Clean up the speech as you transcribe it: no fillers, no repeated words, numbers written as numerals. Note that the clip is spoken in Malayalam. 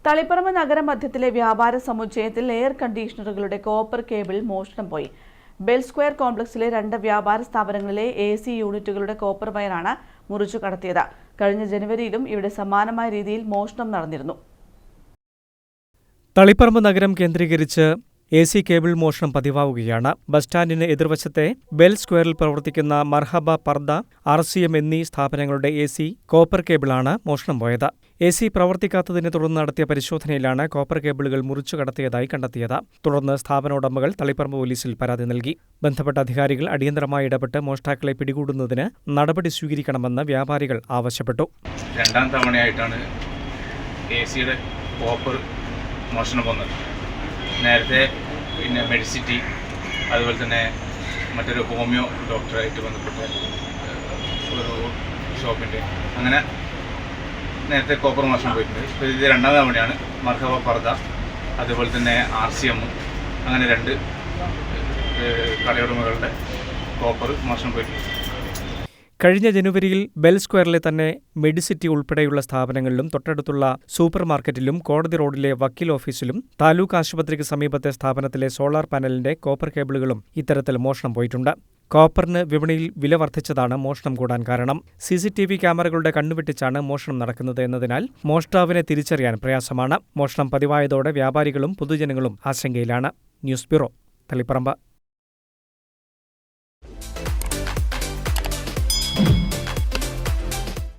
തളിപ്പറമ്പ് നഗരമധ്യത്തിലെ വ്യാപാര സമുച്ചയത്തിൽ എയർ കണ്ടീഷണറുകളുടെ കോപ്പർ കേബിൾ മോഷണം പോയി. ബെൽ സ്ക്വയർ കോംപ്ലക്സിലെ 2 വ്യാപാര സ്ഥാപനങ്ങളിലെ AC യൂണിറ്റുകളുടെ കോപ്പർ വയറാണ് മുറിച്ചു കടത്തിയത്. കഴിഞ്ഞ ജനുവരിയിലും ഇവിടെ സമാനമായ രീതിയിൽ മോഷണം നടന്നിരുന്നു. തളിപ്പറമ്പ് നഗരം കേന്ദ്രീകരിച്ച് AC കേബിൾ മോഷണം പതിവാവുകയാണ്. ബസ് സ്റ്റാൻഡിന് എതിർവശത്തെ ബെൽ സ്ക്വയറിൽ പ്രവർത്തിക്കുന്ന മർഹബ പർദ, RCM എന്നീ സ്ഥാപനങ്ങളുടെ AC കോപ്പർ കേബിളാണ് മോഷണം പോയത്. AC പ്രവർത്തിക്കാത്തതിനെ തുടർന്ന് നടത്തിയ പരിശോധനയിലാണ് കോപ്പർ കേബിളുകൾ മുറിച്ചു കടത്തിയതായി കണ്ടെത്തിയത്. തുടർന്ന് സ്ഥാപന ഉടമകൾ തളിപ്പറമ്പ് പോലീസിൽ പരാതി നൽകി. ബന്ധപ്പെട്ട അധികാരികൾ അടിയന്തരമായി ഇടപെട്ട് മോഷ്ടാക്കളെ പിടികൂടുന്നതിന് നടപടി സ്വീകരിക്കണമെന്ന് വ്യാപാരികൾ ആവശ്യപ്പെട്ടു. രണ്ടാം തവണയായിട്ടാണ് ACയുടെ കോപ്പർ മോഷണം വന്നത്. നേരത്തെ മെഡിസിറ്റി, അതുപോലെ തന്നെ മറ്റൊരു ഹോമിയോ ഡോക്ടറായിട്ട് ബന്ധപ്പെട്ട ഒരു ഷോപ്പിൻ്റെ അങ്ങനെ നേരത്തെ കോപ്പർ മോഷണം പോയിട്ടുണ്ട്. ഇപ്പോൾ ഇത് രണ്ടാം തവണയാണ്. മർഹബ പർദ, അതുപോലെ തന്നെ RCM, അങ്ങനെ 2 കടയുടമകളുടെ കോപ്പർ മോഷണം പോയിട്ടുണ്ട്. കഴിഞ്ഞ ജനുവരിയിൽ ബെൽ സ്ക്വയറിലെ തന്നെ മെഡിസിറ്റി ഉൾപ്പെടെയുള്ള സ്ഥാപനങ്ങളിലും തൊട്ടടുത്തുള്ള സൂപ്പർ മാർക്കറ്റിലും കോടതി റോഡിലെ വക്കീൽ ഓഫീസിലും താലൂക്ക് ആശുപത്രിക്ക് സമീപത്തെ സ്ഥാപനത്തിലെ സോളാർ പാനലിന്റെ കോപ്പർ കേബിളുകളും ഇത്തരത്തിൽ മോഷണം പോയിട്ടുണ്ട്. കോപ്പറിന് വിപണിയിൽ വില വർദ്ധിച്ചതാണ് മോഷണം കൂടാൻ കാരണം. CCTV ക്യാമറകളുടെ കണ്ണുവെട്ടിച്ചാണ് മോഷണം നടക്കുന്നത് എന്നതിനാൽ മോഷ്ടാവിനെ തിരിച്ചറിയാൻ പ്രയാസമാണ്. മോഷണം പതിവായതോടെ വ്യാപാരികളും പൊതുജനങ്ങളും ആശങ്കയിലാണ്. News bureau, Taliparamba.